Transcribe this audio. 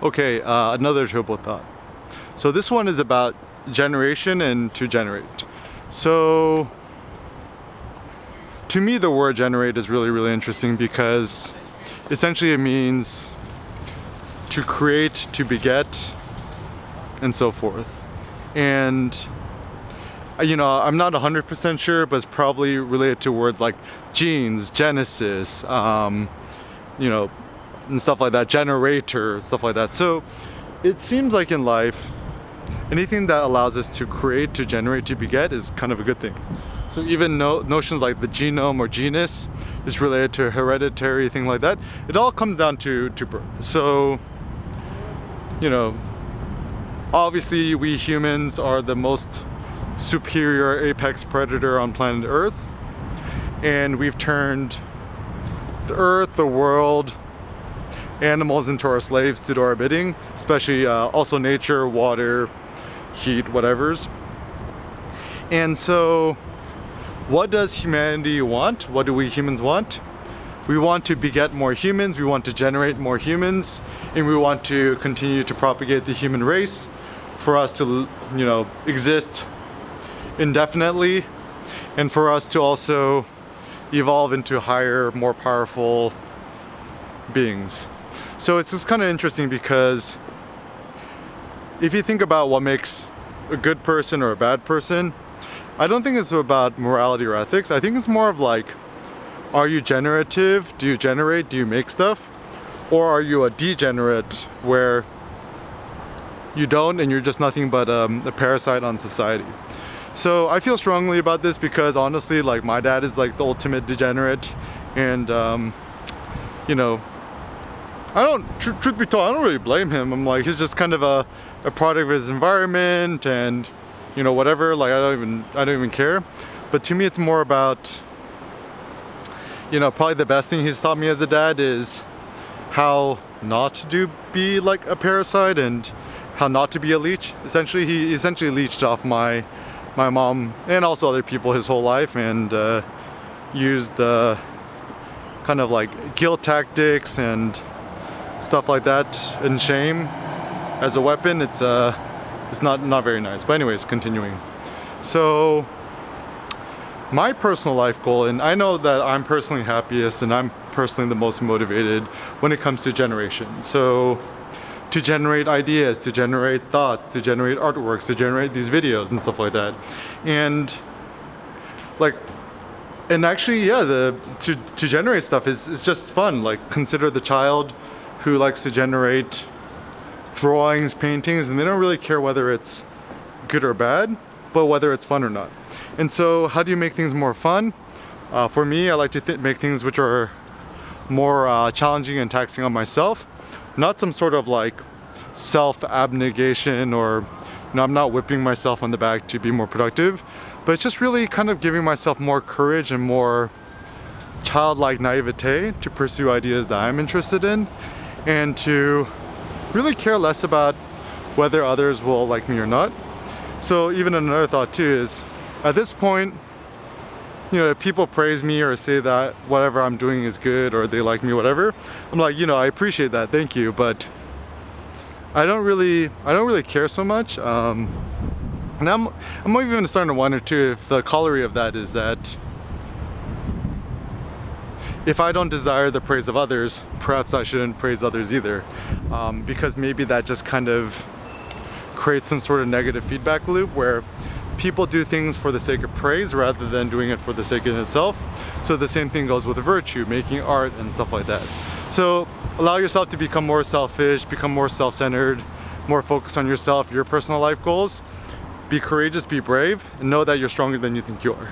Okay, another turbo thought. So this one is about generation and to generate. So to me, the word generate is really, really interesting because essentially it means to create, to beget, and so forth. And I'm not 100% sure, but it's probably related to words like genes, genesis, and stuff like that, generator, stuff like that. So it seems like in life, anything that allows us to create, to generate, to beget is kind of a good thing. So even notions like the genome or genus is related to hereditary, thing like that. It all comes down to birth. So, obviously we humans are the most superior apex predator on planet Earth. And we've turned the Earth, the world, animals into our slaves to do our bidding, especially also nature, water, heat, whatevers. And so what does humanity want? What do we humans want? We want to beget more humans, we want to generate more humans, and we want to continue to propagate the human race for us to, exist indefinitely, and for us to also evolve into higher, more powerful beings. So it's just kind of interesting because if you think about what makes a good person or a bad person, I don't think it's about morality or ethics. I think it's more of like, are you generative? Do you generate? Do you make stuff? Or are you a degenerate where you don't and you're just nothing but a parasite on society? So I feel strongly about this because honestly, like my dad is like the ultimate degenerate, and truth be told, I don't really blame him. I'm like, he's just kind of a product of his environment and whatever, like I don't even care. But to me it's more about, probably the best thing he's taught me as a dad is how not to be like a parasite and how not to be a leech. Essentially, he essentially leeched off my mom and also other people his whole life, and used kind of like guilt tactics and stuff like that and shame as a weapon. It's not very nice. But anyways, continuing. So my personal life goal, and I know that I'm personally happiest and I'm personally the most motivated when it comes to generation. So to generate ideas, to generate thoughts, to generate artworks, to generate these videos and stuff like that. And actually, yeah, to generate stuff is just fun. Like, consider the child who likes to generate drawings, paintings, and they don't really care whether it's good or bad, but whether it's fun or not. And so how do you make things more fun? For me, I like to make things which are more challenging and taxing on myself. Not some sort of like self-abnegation or I'm not whipping myself on the back to be more productive, but it's just really kind of giving myself more courage and more childlike naivete to pursue ideas that I'm interested in, and to really care less about whether others will like me or not. So even another thought too is, at this point, if people praise me or say that whatever I'm doing is good or they like me, whatever, I'm like, I appreciate that, thank you, but I don't really care so much. And I'm even starting to wonder too if the corollary of that is that if I don't desire the praise of others, perhaps I shouldn't praise others either, because maybe that just kind of creates some sort of negative feedback loop where people do things for the sake of praise rather than doing it for the sake of itself. So the same thing goes with virtue, making art and stuff like that. So allow yourself to become more selfish, become more self-centered, more focused on yourself, your personal life goals. Be courageous, be brave, and know that you're stronger than you think you are.